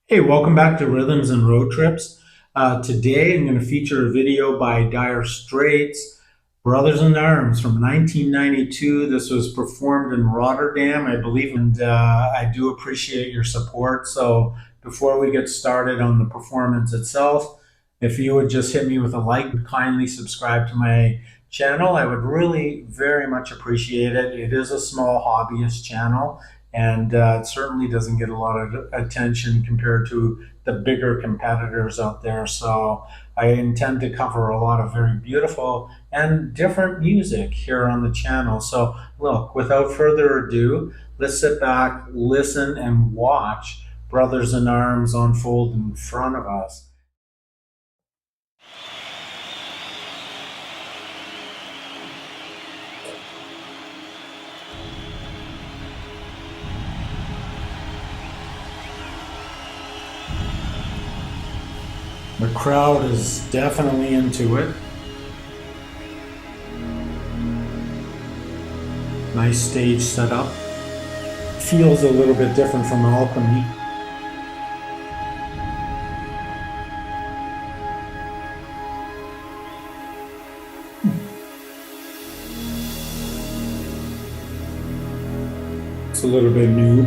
Hey, welcome back to Rhythms and Road Trips. Today I'm going to feature a video by Dire Straits, Brothers in Arms from 1992. This was performed in Rotterdam, I believe, and I do appreciate your support. So before we get started on the performance itself, if you would just hit me with a like, kindly subscribe to my channel, I would really very much appreciate it. It is a small hobbyist channel and it certainly doesn't get a lot of attention compared to the bigger competitors out there. So I intend to cover a lot of very beautiful and different music here on the channel. So look, without further ado, let's sit back, listen, and watch Brothers in Arms unfold in front of us. The crowd is definitely into it. Nice stage setup. Feels a little bit different from Alchemy. It's a little bit new.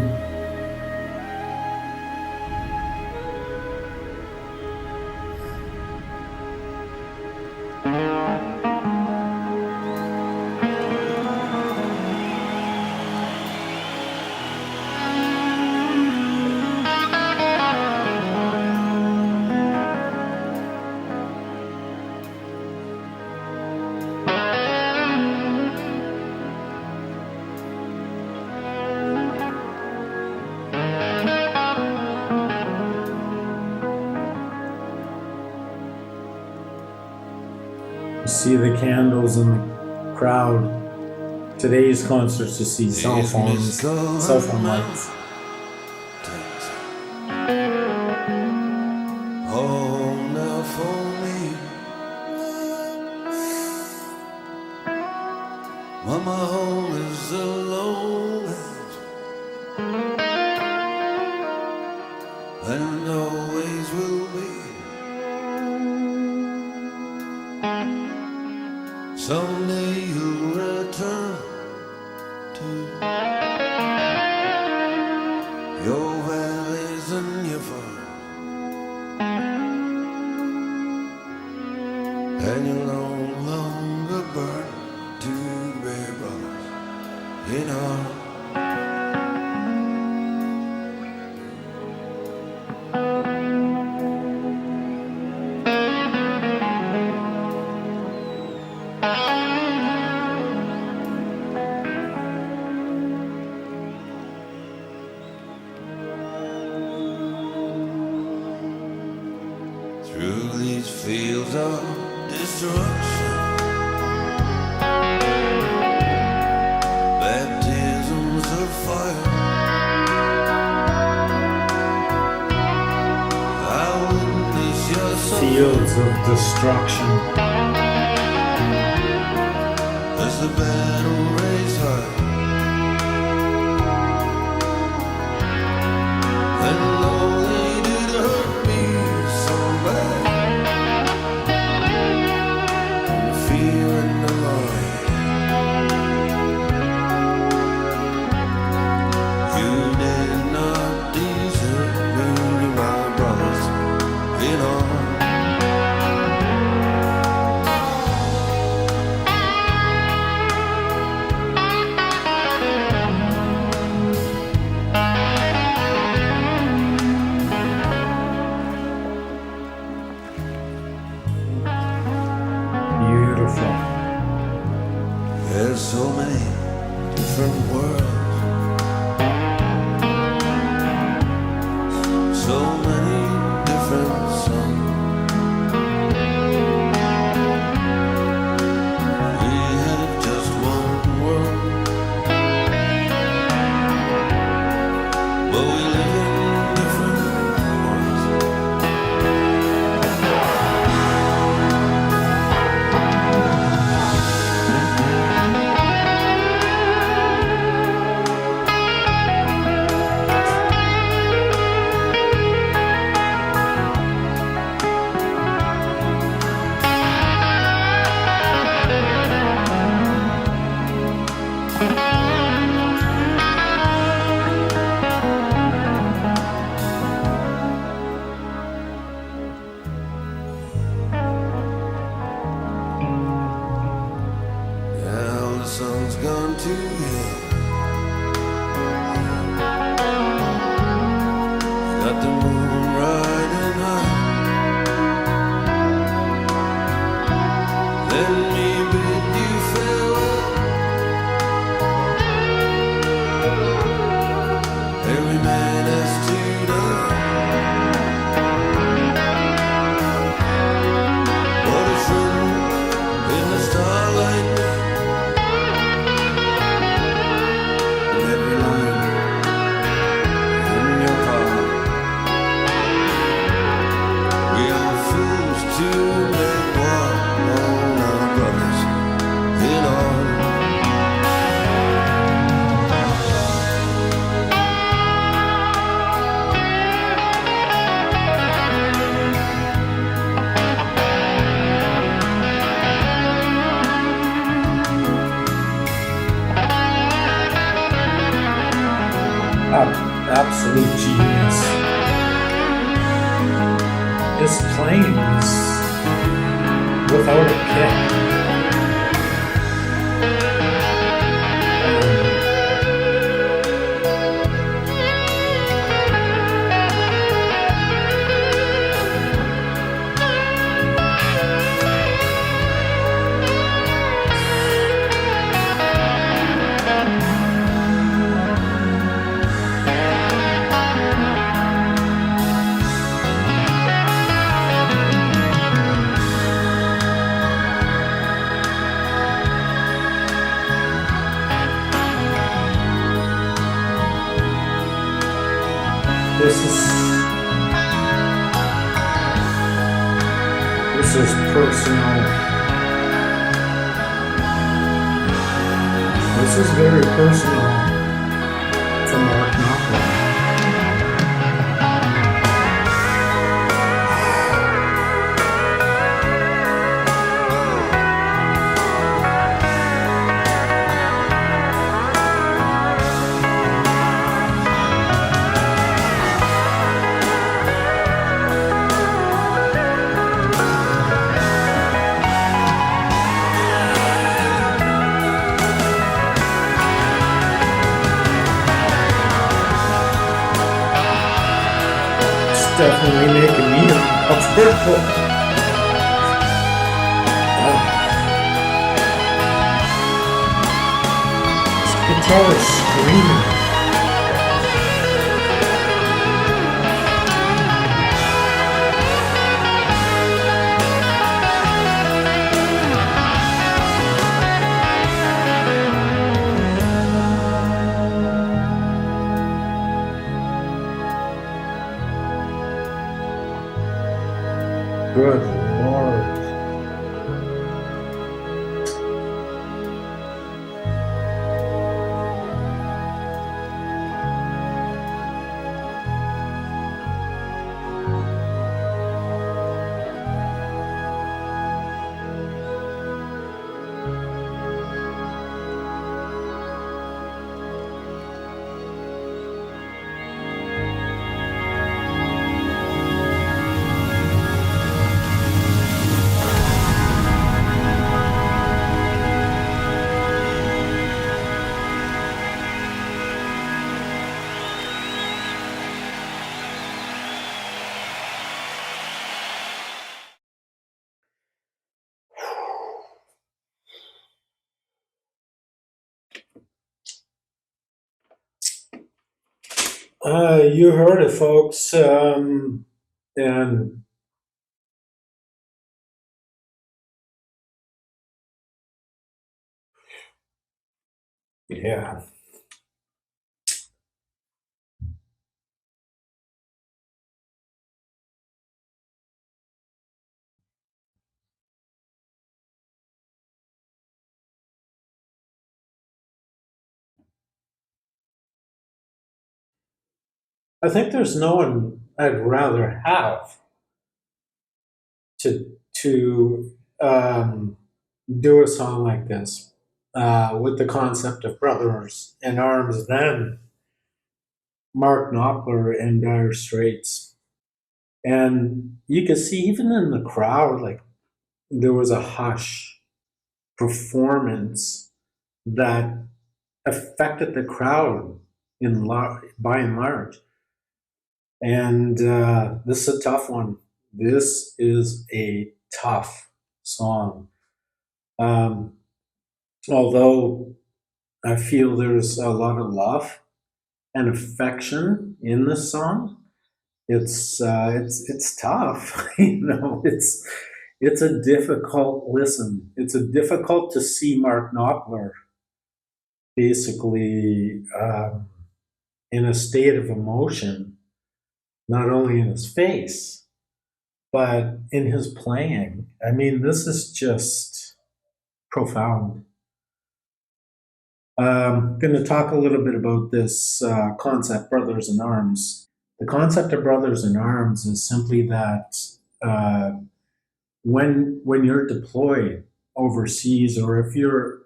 See the candles in the crowd. Today's concerts to see cell phone lights. Oh, now for me, Mama home is alone and always will be. Someday you'll return to your valleys and your farms, and you'll no longer burn to be brothers in arms. Through these fields of destruction, baptisms of fire, I witness your Fields of destruction. as the battle raised high, and though they did hurt me so bad, fear and alarm, you did not desert me, my brothers in arms. Beautiful. There's so many different worlds, so many different songs. We have just one world, but we live in different worlds. to him. Got the moon riding high. Let me bid you farewell. Every man has to die. What a friend in the starlight night. And every line in your heart. We are fools to make war on our brothers in arms. Absolute genius. His playing is without a kick. This is personal. This is very personal to Mark Knopfler. Definitely making me uncomfortable. This guitar is screaming. Good Lord. You heard it, folks. And yeah, I think there's no one I'd rather have to do a song like this with the concept of brothers in arms than Mark Knopfler and Dire Straits. And you could see even in the crowd, like there was a hush performance that affected the crowd by and large. And this is a tough one. This is a tough song. Um, Although I feel there's a lot of love and affection in this song, it's tough. It's a difficult listen. It's a difficult to see Mark Knopfler basically in a state of emotion, not only in his face but in his playing. I mean, this is just profound. I'm going to talk a little bit about this concept, brothers in arms. The concept of brothers in arms is simply that uh, when you're deployed overseas, or if you're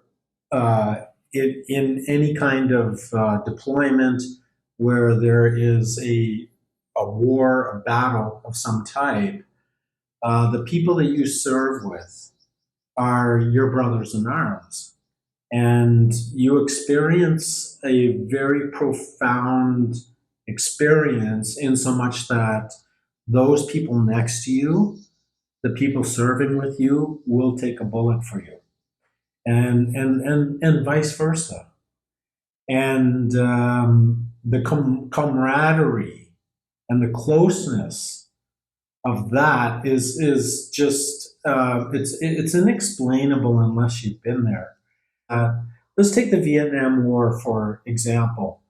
in any kind of deployment where there is a war, a battle of some type, the people that you serve with are your brothers in arms. And you experience a very profound experience in so much that those people next to you, the people serving with you, will take a bullet for you, and vice versa. And the camaraderie and the closeness of that is just it's inexplainable unless you've been there. Uh, let's take the Vietnam War for example.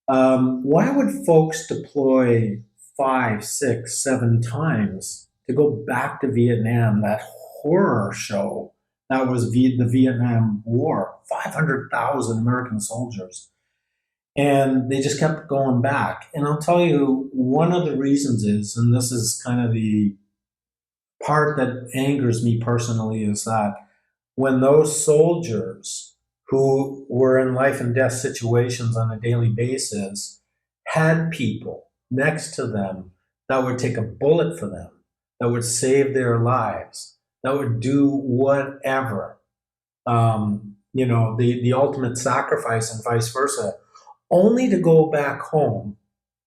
Why would folks deploy 5, 6, 7 times to go back to Vietnam? That horror show that was the Vietnam War, 500,000 American soldiers, and they just kept going back. And I'll tell you, one of the reasons is, and this is kind of the part that angers me personally, is that when those soldiers who were in life and death situations on a daily basis had people next to them that would take a bullet for them, that would save their lives, that would do whatever, the ultimate sacrifice and vice versa, only to go back home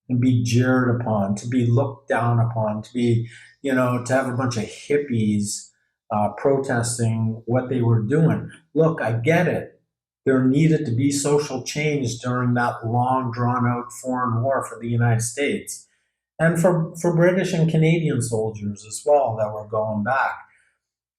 and be jeered upon, to be looked down upon, to be, to have a bunch of hippies protesting what they were doing. Look, I get it. There needed to be social change during that long, drawn out foreign war for the United States and for British and Canadian soldiers as well that were going back.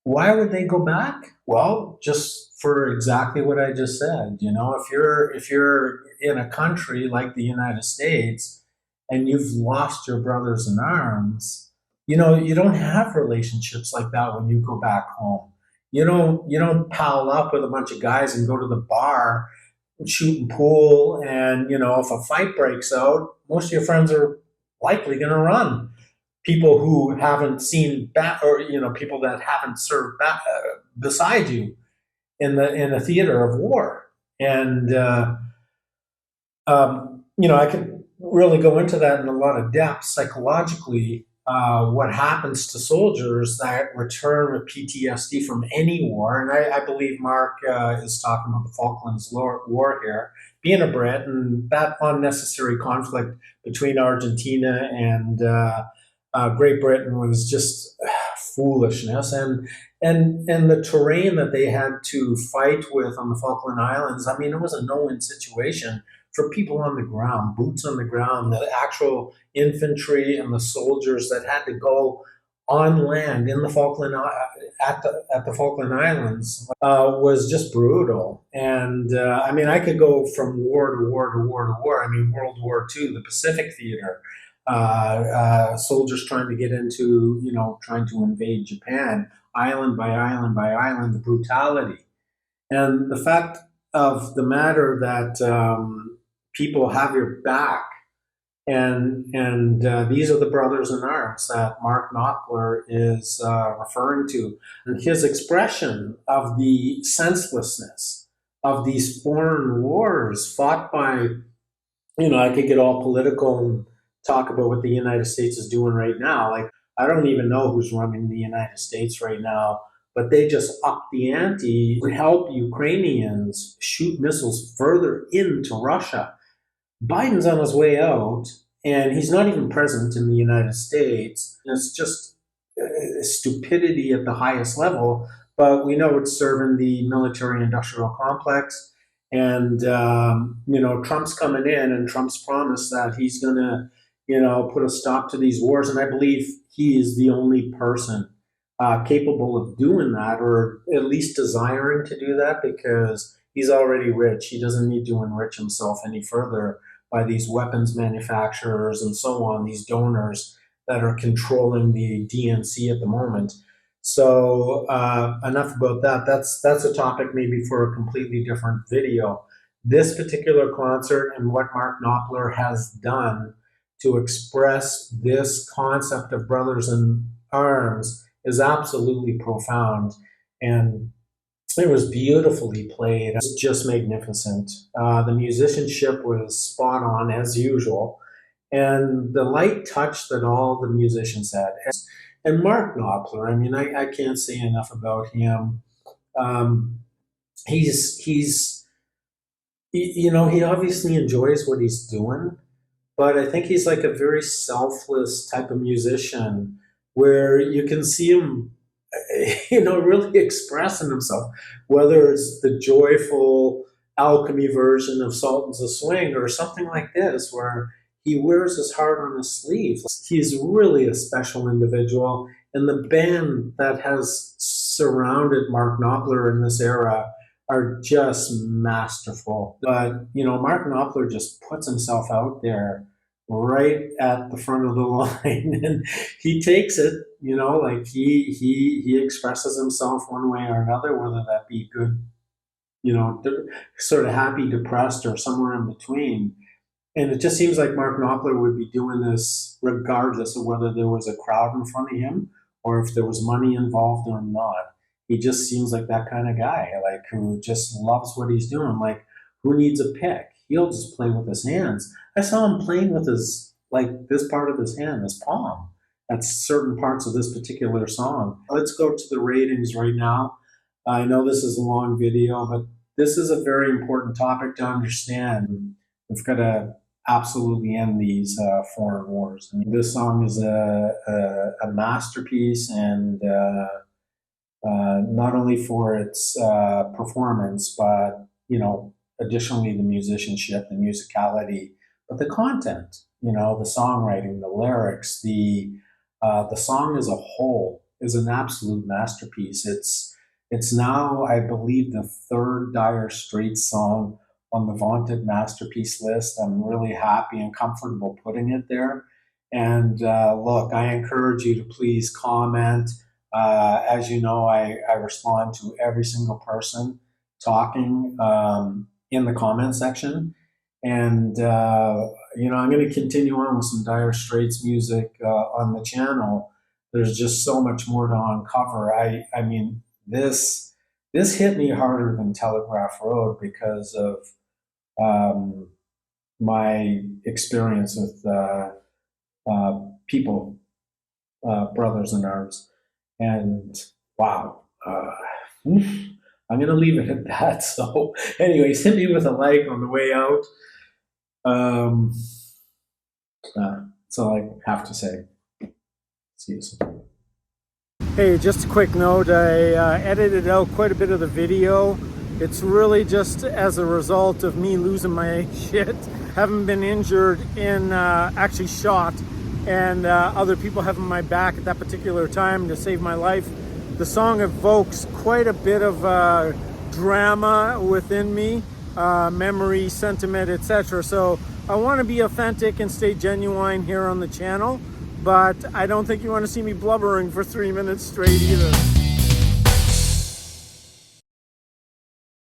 Why would they go back? Well, just for exactly what I just said. If you're in a country like the United States and you've lost your brothers in arms, you don't have relationships like that when you go back home. You don't pal up with a bunch of guys and go to the bar and shoot and pool, and if a fight breaks out, most of your friends are likely going to run. People who haven't seen or people that haven't served beside you in the theater of war. And I could really go into that in a lot of depth psychologically. What happens to soldiers that return with PTSD from any war? And I believe Mark is talking about the Falklands War here. Being a Brit, and that unnecessary conflict between Argentina and Great Britain was just foolishness, and the terrain that they had to fight with on the Falkland Islands. I mean, it was a no-win situation for people on the ground, boots on the ground, the actual infantry and the soldiers that had to go on land in the Falkland at the Falkland Islands was just brutal. And I mean, I could go from war to war to war to war. I mean, World War II, the Pacific theater, soldiers trying to get into, trying to invade Japan, island by island by island, the brutality. And the fact of the matter that people have your back, and these are the brothers in arms that Mark Knopfler is referring to, and his expression of the senselessness of these foreign wars fought by, I could get all political and talk about what the United States is doing right now. Like, I don't even know who's running the United States right now. but they just upped the ante to help Ukrainians shoot missiles further into Russia. Biden's on his way out, and he's not even present in the United States. It's just stupidity at the highest level, but we know it's serving the military-industrial complex. And, Trump's coming in, and Trump's promised that he's going to, put a stop to these wars. And I believe he is the only person capable of doing that, or at least desiring to do that, because he's already rich. He doesn't need to enrich himself any further by these weapons manufacturers and so on, these donors that are controlling the DNC at the moment. So enough about that. That's a topic maybe for a completely different video. This particular concert and what Mark Knopfler has done to express this concept of brothers in arms is absolutely profound, and it was beautifully played. It was just magnificent. The musicianship was spot on as usual, and the light touch that all the musicians had. And Mark Knopfler, I mean, I can't say enough about him. He obviously enjoys what he's doing, but I think he's like a very selfless type of musician where you can see him, really expressing himself, whether it's the joyful alchemy version of Sultans of Swing or something like this, where he wears his heart on his sleeve. He's really a special individual, and the band that has surrounded Mark Knopfler in this era are just masterful. But, Mark Knopfler just puts himself out there right at the front of the line, and he takes it, like he expresses himself one way or another, whether that be good, sort of happy, depressed, or somewhere in between. And it just seems like Mark Knopfler would be doing this regardless of whether there was a crowd in front of him or if there was money involved or not. He just seems like that kind of guy, like who just loves what he's doing. Like, who needs a pick? He'll just play with his hands. I saw him playing with his, like, this part of his hand, his palm, at certain parts of this particular song. Let's go to the ratings right now. I know this is a long video, but this is a very important topic to understand. We've got to absolutely end these foreign wars. I mean, this song is a masterpiece, and not only for its performance, but additionally the musicianship, the musicality, but the content. The songwriting, the lyrics, the song as a whole is an absolute masterpiece. It's now, I believe, the third Dire Straits song on the vaunted masterpiece list. I'm really happy and comfortable putting it there. And look, I encourage you to please comment. As you know, I respond to every single person talking in the comment section. And, I'm going to continue on with some Dire Straits music on the channel. There's just so much more to uncover. I mean, this hit me harder than Telegraph Road because of my experience with people, brothers in arms. And wow, I'm going to leave it at that. So anyways, hit me with a like on the way out. That's all I have to say. See you soon. Hey, just a quick note. I edited out quite a bit of the video. It's really just as a result of me losing my shit. Haven't been injured in actually shot, and other people having my back at that particular time to save my life. The song evokes quite a bit of drama within me, memory, sentiment, etc. So I want to be authentic and stay genuine here on the channel, but I don't think you want to see me blubbering for 3 minutes straight either.